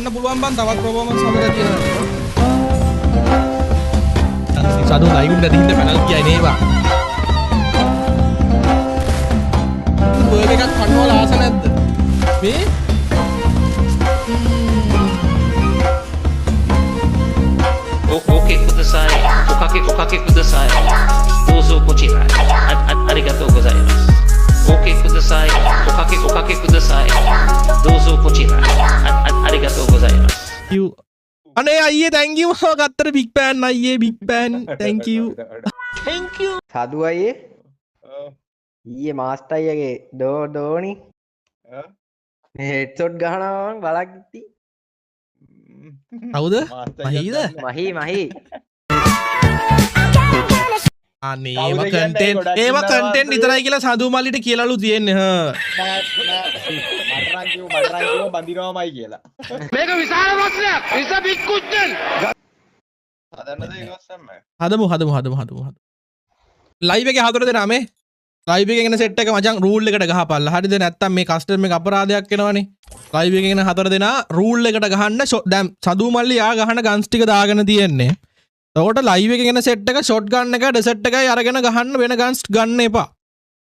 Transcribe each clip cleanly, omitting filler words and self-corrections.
ගන්න පුළුවන් බං තවත් ප්‍රොෆෝමන්ස් හදලා තියෙනවා. සාදු ලයිව් එක දින්ද පැනල් කියයි නේවා. බර්ගර් එකක් කන්නවල ආස නැද්ද? මේ Oke kudasai, okake kudasai. Dozo kochirai. Arigatou gozaimasu. Oke kudasai, okake kudasai. Dozo kochirai. Arigatou gozaimasu. you අනේ අයියේ thank you මම ගත්තට big fan අයියේ big fan thank you සාදු අයියේ ඊයේ මාස්ටර් අයියගේ දෝනි හෙඩ්ෂොට් ගහනවා මම බලක්ටි කවුද මහීද මහි අනේ ඒව කන්ටෙන්ට් විතරයි කියලා සඳු මල්ලිට කියලාලු තියෙන්නේ හා මටරන් කිව්ව බඳිනවමයි කියලා. මේක විශාල ප්‍රශ්නයක්. ඉස බික්කුච්චන්. හදන්නද ඒක ඔස්සම. හදමු ලයිව් එකේ හතර දෙනා මේ ලයිව් එකේ එන සෙට් එක මචං රූල් එකට ගහපල්ලා හරිද නැත්තම් මේ කස්ටමර් එක අපරාධයක් වෙනවනේ ලයිව් එකේ එන හතර දෙනා රූල් එකට ගහන්න දැන් සඳු මල්ලි යා ගහන ගන්ස් ටික දාගෙන තියෙන්නේ එතකොට ලයිව් එකේ එන සෙට් එක ෂොට් ගන්න එක ඩෙසර්ට් එකයි අරගෙන ගහන්න වෙන ගන්ස් ගන්න එපා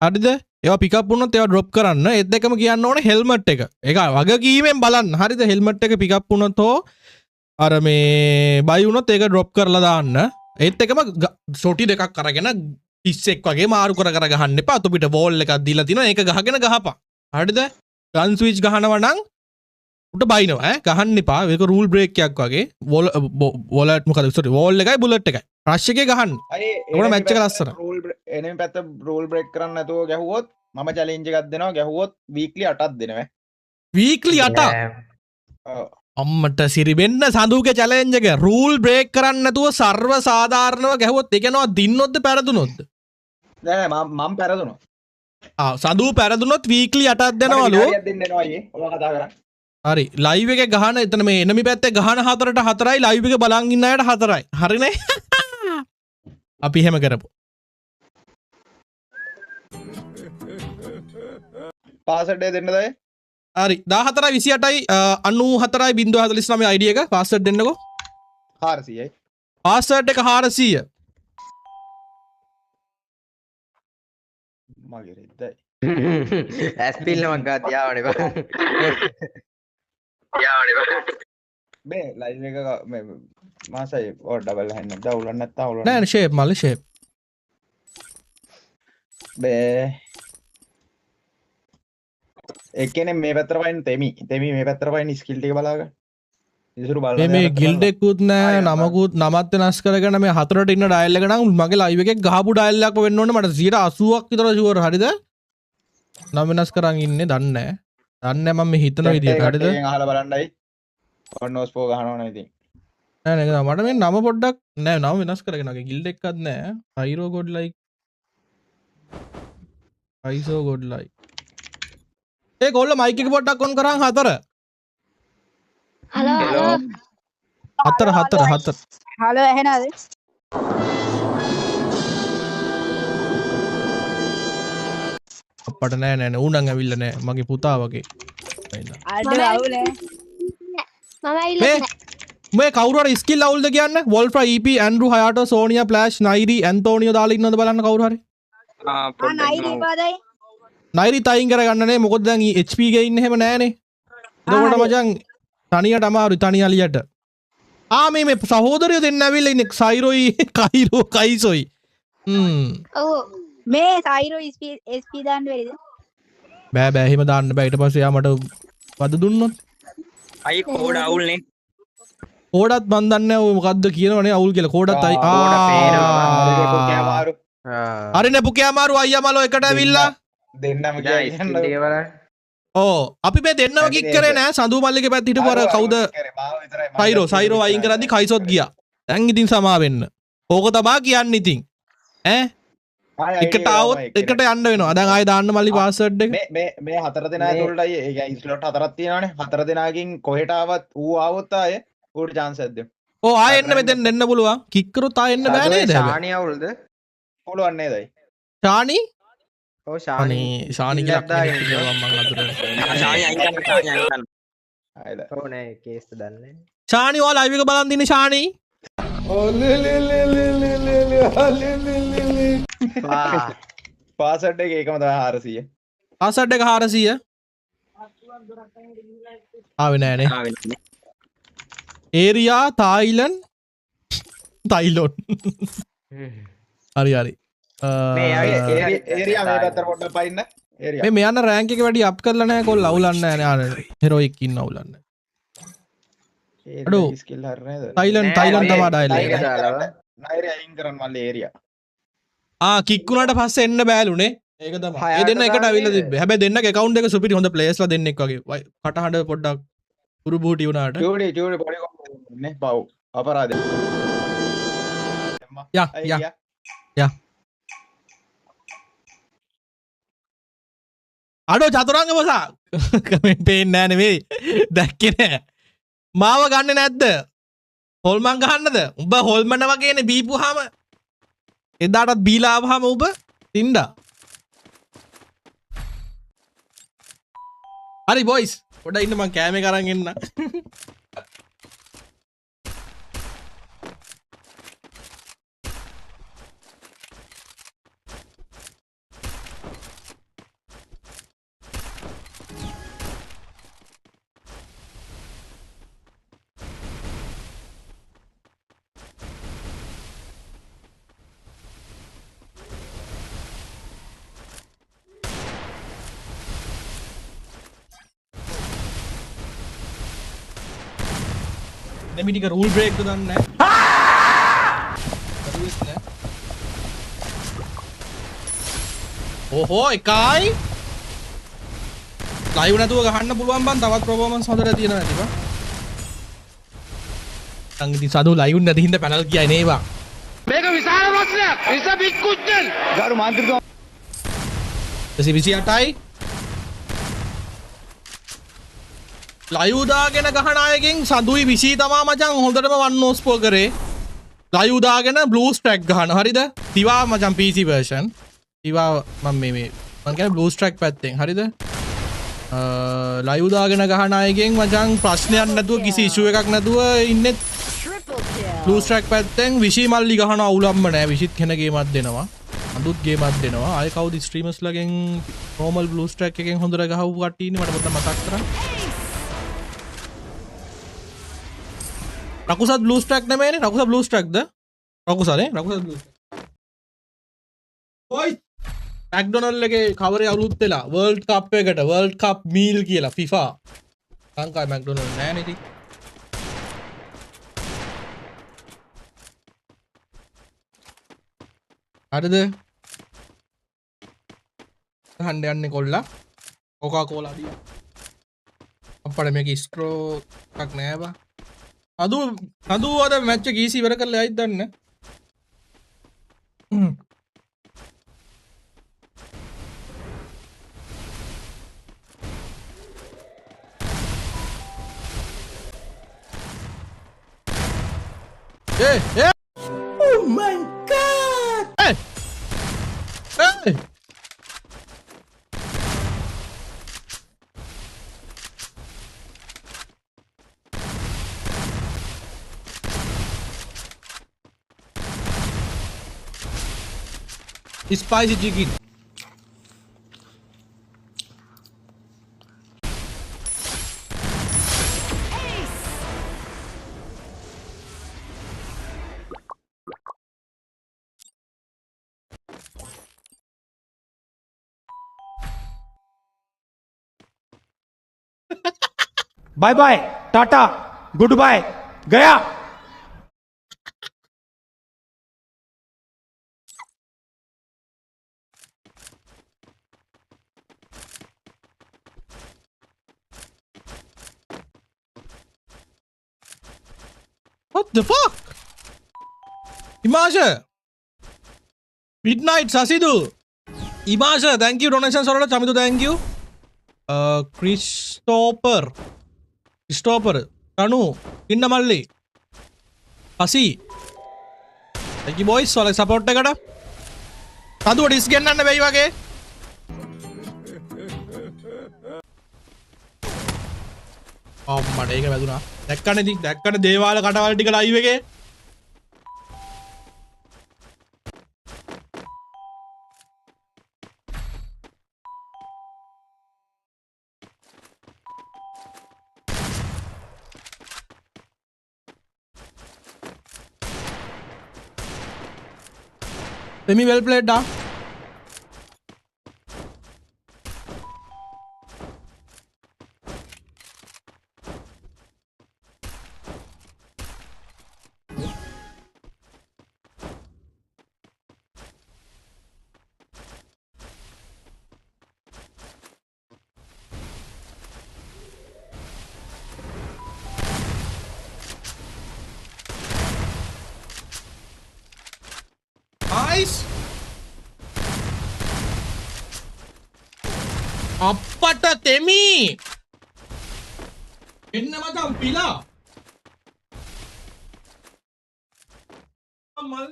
හරිද ඒවා පිකප් වුණොත් ඒවා ඩ්‍රොප් කරන්න ඒත් දෙකම කියන්න ඕනේ හෙල්මට් එක ඒක වගකීමෙන් බලන්න හරිද හෙල්මට් එක පිකප් වුණොත් හෝ අර මේ බයි වුණොත් ඒක ඩ්‍රොප් කරලා දාන්න ඒත් එකම ෂොටි දෙකක් අරගෙන ඉස්සෙක් වගේ මාරු කර ගහන්න එපා අතපිට වෝල් එකක් දීලා තිනවා ඒක ගහගෙන ගහපන් හරිද ගන් ස්විච් ගහනවා නම් උට බයිනවා ගහන්න එපා ඒක රූල් බ්‍රේක් එකක් වගේ වෝලට් මොකද සෝරි වෝල් එකයි බුලට් එකයි රෂ් එකේ ගහන්න ඒකට මැච් එක ලස්සන රූල් එනෙම පැත්ත රූල් බ්‍රේක් කරන්න නැතුව ගැහුවොත් මම චැලෙන්ජ් එකක් දෙනවා ගැහුවොත් වීක්ලි 8ක් දෙනවා වීක්ලි 8 අම්මට සිරිබෙන්න සඳුගේ චැලෙන්ජ් එක රූල් බ්‍රේක් කරන්න නැතුව සර්ව සාධාරණව ගැහුවොත් ඒක යනවා දින්නොත්ද පැරදුනොත්ද නෑ මම පැරදුනා සඳු පැරදුනොත් වීක්ලි 8ක් දෙනවලු දෙන්න එනවා අයියේ ඔයා කතා කරා හරි ලයිව් එකේ ගහන එතන මේ එනමි පැත්තේ ගහන 4ට 4යි ලයිව් එකේ බලන් ඉන්න අයට 4යි හරිනේ අපි එහෙම කරපො පාස්වර්ඩ් එක දෙන්නද අය හරි 14යි 28යි 94යි 049 ID එක පාස්වර්ඩ් දෙන්නකෝ 400යි පාස්වර්ඩ් එක 400 මගේ රෙද්දයි ඇස්පිල්ල මංගා තියාවනේ බං මේ ලයිව් එක මේ මාසයි ඔය ඩබල් හැන්න දවුලක් නැත්නම් අවුලක් නෑ ෂේප් මල්ලි ෂේප් බේ ඒ කියන්නේ මේ පැත්තට වයින් තෙමි මේ පැත්තට වයින් ස්කිල් ටික බලාගන්න ඉසුරු බලන්න මේ ගිල්ඩ් එකකුත් නෑ නමකුත් නමත් වෙනස් කරගෙන මේ හතරට ඉන්න ඩයල් එක නම් මගේ ලයිව් එකේ ගහපු ඩයල් එකක් වෙන්න ඕනේ මට 80ක් විතර ෂුවර් හරිද නම් වෙනස් කරන් ඉන්නේ දන්නේ මම මේ හිතන විදියට හරිද අහලා බලන්නයි ඔන්නෝස් පෝ ගහනවා නේද ඉතින් නෑ නේද මට මේ නම පොඩ්ඩක් නෑ නම වෙනස් කරගෙන මගේ ගිල්ඩ් එකක්වත් නෑ හයිරෝ ගොඩ් ලයික් අයිසෝ ගොඩ් ලයික් ඒ ගොල්ල මයික් එක පොඩ්ඩක් ඔන් කරන් හතර හලෝ හතර හලෝ ඇහෙනවද අපට නෑ ඌනන් ඇවිල්ලා නෑ මගේ පුතා වගේ අඩ අවුලේ මේ කවුරු හරි ස්කිල් අවුල්ද කියන්න වොල්ෆ්‍රා EP ඇන්ඩ්‍රු හයාටෝ සෝනියා ෆ්ලෑෂ් නයිරි ඇන්තෝනියෝ දාලා ඉන්නවද බලන්න කවුරු හරි නයිරි පාදයි නයිරි තයින් කරගන්න නේ මොකද දැන් HP ගේ ඉන්න එහෙම නෑනේ එතකොට මචං තනියට අමාරුයි තනියලියට මේ සහෝදරයෝ දෙන්න ඇවිල්ලා ඉන්නේ සයිරෝයි කයිරෝ කයිසොයි ඔව් මේ සයිරෝ SP දාන්න වෙයිද බෑ එහෙම දාන්න බෑ ඊට පස්සේ යා මට වද දුන්නොත් අයි කෝඩ අවුල්නේ කෝඩත් මන් දන්නේ ඔය මොකද්ද කියනවනේ අවුල් කියලා කෝඩත් අයි හරිනේ පුකේ අමාරු අයියා මලෝ එකට ඇවිල්ලා දෙන්නම කියන්නේ අපි මේ දෙන්නම කික් කරේ නෑ සඳු මල්ලිගේ පැත්ත හිටපු අර කවුද සයිරෝ අයින් කරද්දි කයිසොත් ගියා දැන් ඉතින් සමා වෙන්න ඕක තමා කියන්නේ ඉතින් එකට આવොත් එකට යන්න වෙනවා දැන් ආයෙ දාන්න මල්ලි පාස්වර්ඩ් එක මේ හතර දෙනා ඇතුළට අය ඒ කියන්නේ ස්ලොට් හතරක් තියෙනවානේ හතර දෙනාගෙන් කොහෙට ආවත් ඌ ආවොත් ආයෙ ඌට chance එකක් දෙමු ආයෙ එන්න මෙතෙන් එන්න පුළුවන් කික් කරොත් ආයෙ එන්න බෑ නේද ශානි අවුල්ද පුළුවන් නේද අය ශානි ඔව් ශානි ශානි කියලා මම අඳුරන්නේ ශානි අයින් කරන්න ආයද ඕනේ කේස් දන්නේ ශානි ඔයා ලයිව් එක බලන් ඉන්නේ ශානි පාසඩ් එක ඒකම තමයි 400 පාසඩ් එක 400 ආවේ නෑනේ ඒරියා තායිලන් තායිලොන් හරි හරි මේ ඒරියා මේ පැත්තට පොඩ්ඩක් පයින්න ඒරියා මේ යන රෑන්ක් එක වැඩි අප් කරලා නැහැ කොල්ල අවුලන්නේ නැහැ නේ හෙරොයික් ඉන්න අවුලන්නේ අඩෝ ස්කිල් හරි නේද තායිලන් තමයි ඩයල් එක නයිරේ අයින් කරන්න මල්ලේ ඒරියා කික්කුණට පස්සේ එන්න බෑලුනේ ඒක තමයි ඒ දෙන්න එකට අවිල්ල තිබ්බේ හැබැයි දෙන්නගේ account එක සුපිරි හොඳ ප්ලේයර්ස්ලා දෙන්නෙක් වගේ කටහඬ පොඩ්ඩක් උරු බූටි වුණාට චූඩි පොඩි නේ පව් අපරාධය යා අඩෝ චතුරංග මොසා කමෙන්ට් පේන්නේ නැහැ නෙවෙයි දැක්කේ නැහැ මාව ගන්නෙ නැද්ද හොල්මන් ගහන්නද උඹ හොල්මන වගේනේ බීපුවාම එදාටත් බීලා ආවහම උඹ තින්දා හරි බොයිස් පොඩ ඉන්න මං කෑම එක අරන් එන්න දෙමිටික රූල් බ්‍රේක් දන්නේ නැහැ ඕහෝ එකයි ලයිව් නැතුව ගහන්න පුළුවන් බං තවත් ප්‍රොෆෝමන්ස් හොඳට තියෙනවා ඇති බං අං ඉතින් සාදු ලයිව් නැති හින්දා පැනල් කියයි නේවා මේක විශාල ප්‍රශ්නයක්. It's a big question. ගරු මාන්ත්‍රිතුමා 28යි ලයිව් දාගෙන ගහන අයගෙන් සඳුයි 20 තමා මචං හොඳටම වන් නෝස් පෝ කරේ ලයිව් දාගෙන බ්ලූ ස්ට්‍රැක් ගහන හරිද තිවා මචං PC version තිවා මම මේ මං කියන්නේ බ්ලූ ස්ට්‍රැක් පැත්තෙන් හරිද ලයිව් දාගෙන ගහන අයගෙන් මචං ප්‍රශ්නයක් නැතුව කිසි ඉෂුව එකක් නැතුව ඉන්නේ බ්ලූ ස්ට්‍රැක් පැත්තෙන් 20 මල්ලි ගහන අවුලම්ම නැහැ 20 කෙන ගේමක් දෙනවා අඳුත් ගේමක් දෙනවා ආයෙ කවුද ස්ට්‍රීමර්ස් ලගෙන් නෝමල් බ්ලූ ස්ට්‍රැක් එකෙන් හොඳට ගහපු කට්ටිය ඉන්නේ මට පොඩ්ඩක් මතක් කරන්න රකුසත් බ්ලූ ස්ට්‍රැක් නෙමෙයිනේ රකුසත් බ්ලූ ස්ට්‍රැක්ද රකුසනේ රකුසත් බ්ලූ ඔයි මැක්ඩොනල්ඩ් එකේ කවරේ අලුත් වෙලා වර්ල්ඩ් කප් එකට වර්ල්ඩ් කප් මීල් කියලා FIFA ලංකාවේ මැක්ඩොනල්ඩ් නෑනේ ඉතින් හරිද හන්න යන්නේ කොල්ලා කොකා කෝලා දියා අප්පඩ මේක ස්ට්‍රෝ එකක් නෑ බා අද මැච්ච ගීසි ඉවර කරලා යයිද දන්න Oh my god! Hey! Hey! Spicy chicken. Bye bye tata good bye गया What the fuck? Imasha! Midnight Sasidu! Imasha, thank you. Donation sorala Chamidu, thank you. Christopher. Kanu. Innamalli. Pasi. Thank you boys. So, support takada. Sadu, what is getting on the way again? අම්මට ඒක වැදුනා. දැක්කනේ ඉතින් දැක්කනේ දේවාල කටවල් ටික live එකේ. Semi well played da. Nice. අප්පට තෙමි එන්න මචං පිලා මල්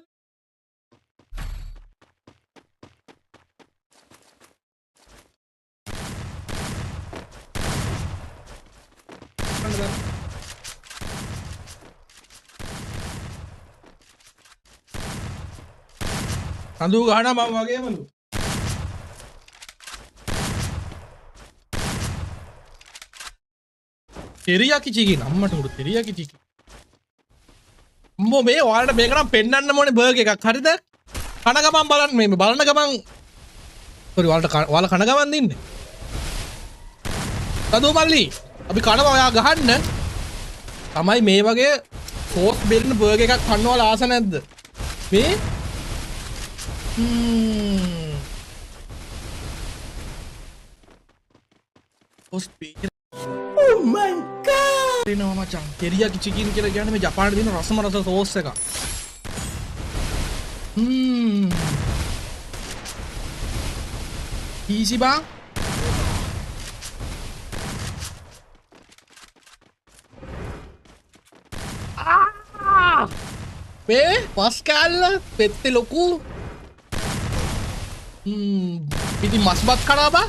කඳු ගහන මම වගේමලු තෙරියාකි චිකින් අම්මට උඩ තෙරියාකි චිකින් උඹ මේ ඔයාලට මේක නම් පෙන්නන්න ඕනේ බර්ගර් එකක් හරිද කන ගමන් බලන්න මේ බලන ගමන් සෝරි ඔයාලා කන ගමන් දින්නේ කදෝ මල්ලි අපි කනවා ඔයා ගහන්න තමයි මේ වගේ සෝස් බෙල්න බර්ගර් එකක් කන්න ඔයාලා ආස නැද්ද මේ sauce bell Oh my god! දෙනවා මචං. තෙරියාකි චිකින් කියලා කියන්නේ මේ ජපානයේ තියෙන රසම රස සෝස් එක. easy බා. මේ පස්කාල්ල පෙත්තේ ලොකු. ඉතින් මස්බත් කනවා බා.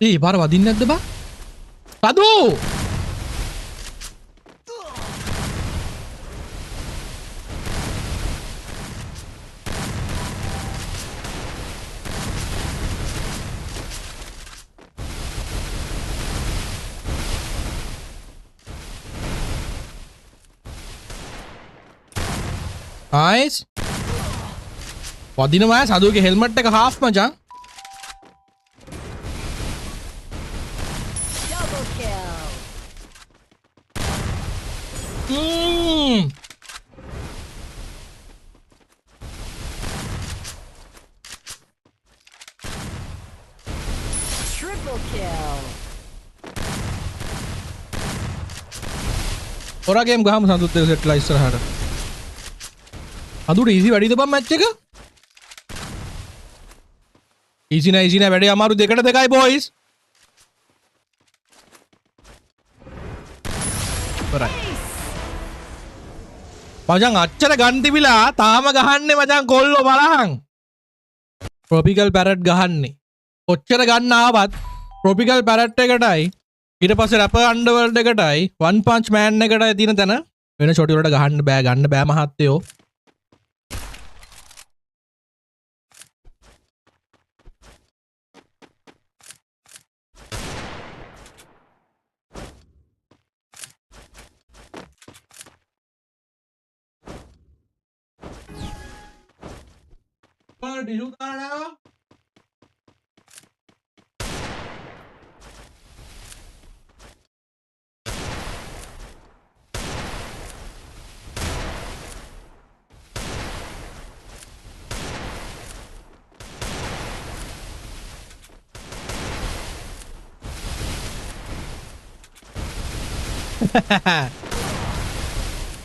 ඒ පාර වදින්නේ නැද්ද බා? පදෝ! Nice. වදිනවා සදුවගේ හෙල්මට් එක half මචං. Ora game ගහමු සඳුත් එක සෙට්ලා ඉස්සරහට. අදුට ඊසි වැඩිද බම් මැච් එක? ඊසි නෑ වැඩේ අමාරු 2-2යි බොයිස්. right. මචං අච්චර ගන් තිබිලා තාම ගහන්නේ මචං කොල්ලෝ බලහන්. tropical parrot ගහන්නේ. කොච්චර ගන්න ආවත් tropical parrot එකටයි ඊට පස්සේ rapper underworld එකටයි one punch man එකටයි තියෙන තැන වෙන ෂොටි වලට ගන්න බෑ මහත්තයෝ.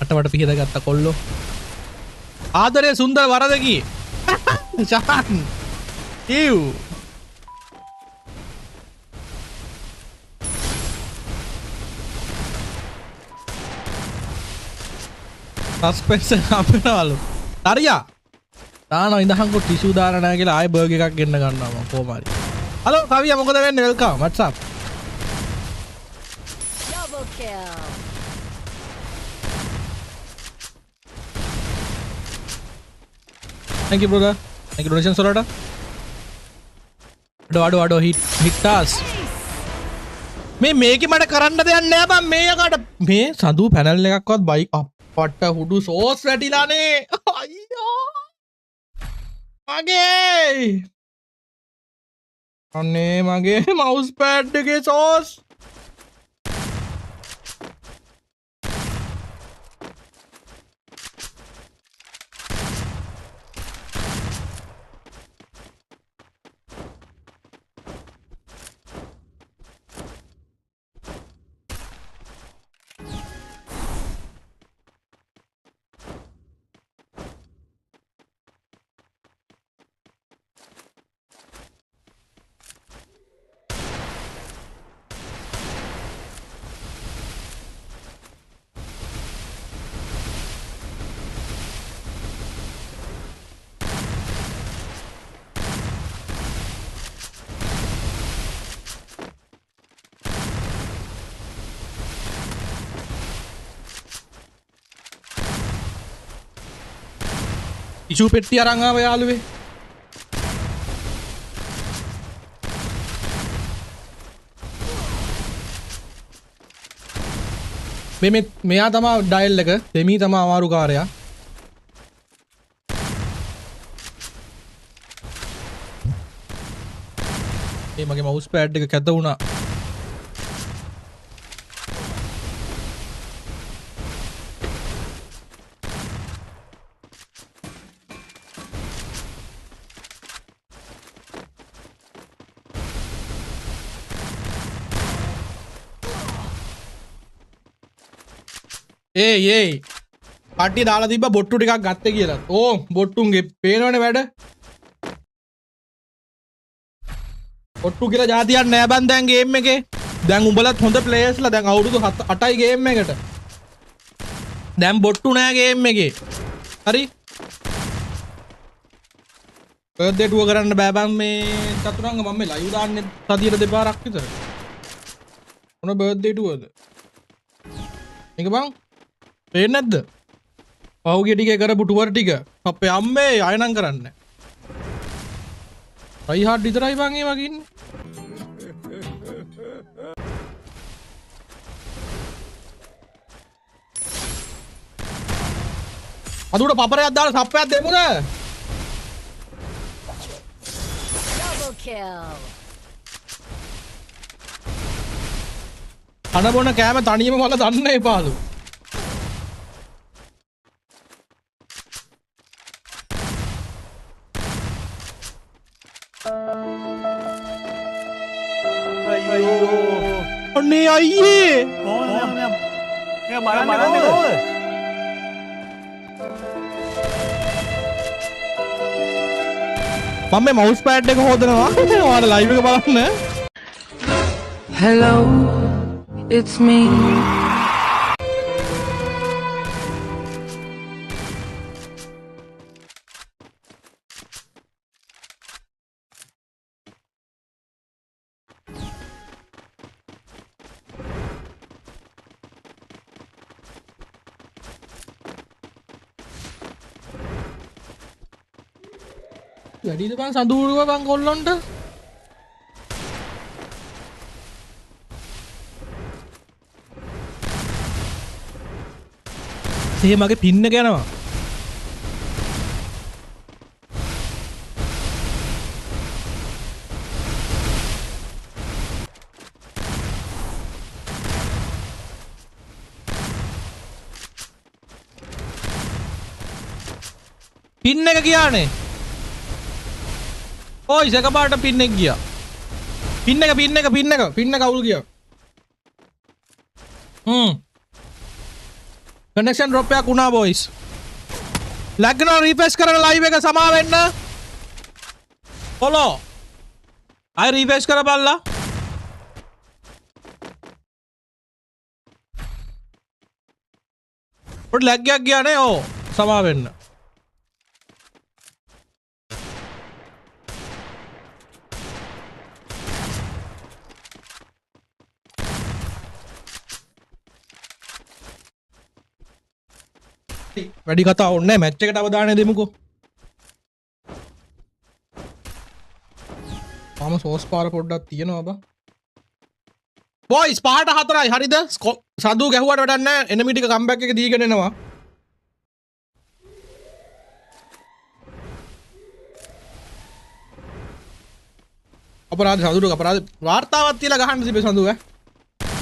අටවට පිහිද ගත්ත කොල්ලෝ ආදරය සුන්දර වරදකි ශාන් ඉව් සස්පෙන්ෂන් අපනවලු තරියා තාන ඉඳහන්කො ටිෂු දාලා නැහැ කියලා ආයෙ බර්ගර් එකක් ගෙන්න ගන්නවා මම කොහොම හරි හලෝ කවියා මොකද වෙන්නේ welcome what's up Double kill. thank you brother thank you donation වලට අඩෝ hit us මේ මේකේ මට කරන්න දෙයක් නෑ බං මේකට මේ සඳු පැනල් එකක්වත් බයික් අපට හුඩු සෝස් වැටිලානේ අයියෝ මගේ අනේ මගේ මවුස් පෑඩ් එකේ සෝස් ඉෂු පෙට්ටිය අරන් ආව යාළුවේ මෙයා තමා ඩයල් එක දෙමී තමා අමාරු කාරයා මේ මගේ මවුස් පෑඩ් එක කැත වුණා ඒ පට්ටි දාලා තිබ්බ බොට්ටු ටිකක් ගත්තේ කියලා. ඕ බොට්ටුන්ගේ පේනවනේ වැඩ. බොට්ටු කියලා જાතියක් නෑ බන් දැන් ගේම් එකේ. දැන් උඹලත් හොඳ ප්ලේයර්ස්ලා දැන් අවුරුදු 8යි ගේම් එකට. දැන් බොට්ටු නෑ ගේම් එකේ. හරි? බර්ත්ඩේ ටුව කරන්න බෑ බන් මේ චතුරංග මම මේ ලයිව් දාන්නේ සතියට දෙපාරක් විතර. මොන බර්ත්ඩේ ටුවද? මේක බං පේන්නේ නැද්ද? පහුගිය ටිකේ කරපු ටුවර් ටික අපේ අම්මේ අයනම් කරන්නේ. ට්‍රයි හાર્ඩ් විතරයි බං ඒ වගේ ඉන්නේ. අදුට පපරයක් දාලා සප්පයක් දෙමුද? Double kill. කන බොන කෑම තනියම වල දන්න එපාලු. අනේ අයියේ මම මේ මවුස් පෑඩ් එක හොදනවා ඔයාලා ලයිව් එක බලන්න Hello, it's me. වැඩිද බං සඳුරුව බං කොල්ලොන්ට ඒ මගේ පින්න එක යනවා පින්න එක ගියානේ ඔයි සකපාට පින්න එක ගියා පින්න එක අවුල් ගියා කනෙක්ෂන් ඩ්‍රොප් එකක් වුණා බොයිස්. ලැග් කරනවා රීෆ්‍රෙෂ් කරන ලයිව් එක සමා වෙන්න. ෆලෝ. අය රීෆ්‍රෙෂ් කරපල්ලා. පොඩි ලැග් එකක් ගියා නේ. ඕ සමා වෙන්න. වැඩි කතා ඕනේ මැච් එකට අවධානය දෙමුකෝ. මම සෝස් පාර පොඩ්ඩක් තියෙනවා බා. බොයිස් 5-4යි හරිද? සදු ගැහුවට වැඩක් නැහැ. එනිමි ටික කම්බැක් එක දීගෙන එනවා. අපරාධ සදුට අපරාධ වාර්තාවක් තියලා ගහන්න තිබේ සඳු ඈ.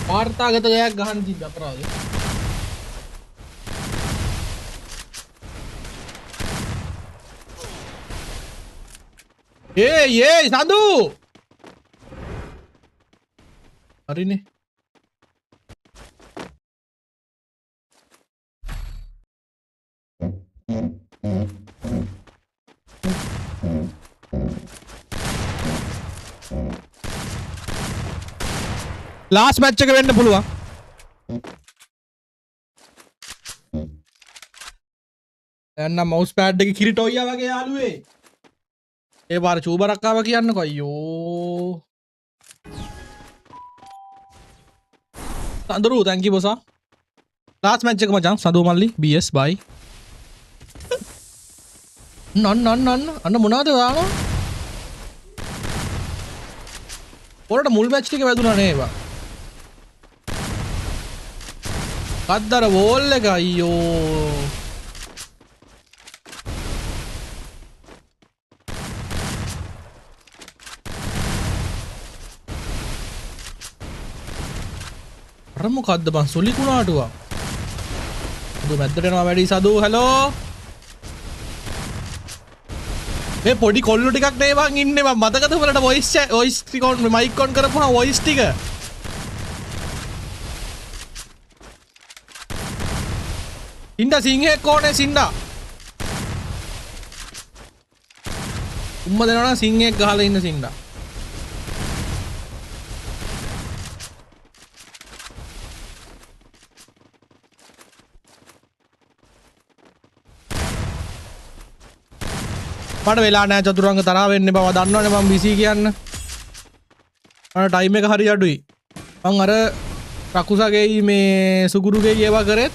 වාර්තාගත ගයක් ගහන්න තිබ්බ අපරාධ. ඒ සඳු හරිනේ. ලාස්ට් මැච් එක වෙන්න පුළුවන්. දැන් නම් මවුස් පෑඩ් එකේ කිරිටෝයියා වගේ යාළුවේ. ඒ පාර චූබරක් ආවා කියන්නකෝ අයියෝ. සඳරු thank you boss. Last match එක මචං සඳු මල්ලි BS bye. නන්න අන්න මොනවද දානවා? පොරට මුල් මැච් ටික වැදුනා නේ ඒවා. කද්දර වෝල් එක අයියෝ. අර මොකද්ද බං සොලි කුණාටුවා. සදු මැද්දට එනවා වැඩි සදු හැලෝ. මේ පොඩි කොල්ලෝ ටිකක් නේ බං ඉන්නේ මම මතකද උඹලට වොයිස් ටික මයික් ඔන් කරපුවා වොයිස් ටික. සින්ඩා සිංහෙක් ඕනේ සින්ඩා. උම්ම දෙනවා නම් සිංහෙක් ගහලා ඉන්න සින්ඩා. මට වෙලා නෑ චතුරංග තරහ වෙන්න බව දන්නවනේ මම බිසි කියන්න. මට ටයිම් එක හරි අඩුයි. මං අර රකුසගේ මේ සුගුරුගේ ඒවා කරෙත්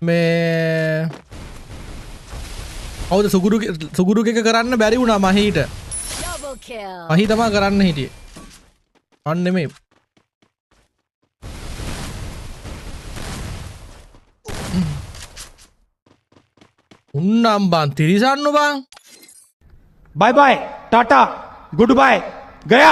මේ කවුද සුගුරුගේ කරන්න බැරි වුණා මහීට. මහී තමයි කරන්න හිටියේ. අන්න නෙමෙයි. උන්නම් බං තිරිසන්නු බං. Bye bye tata good bye गया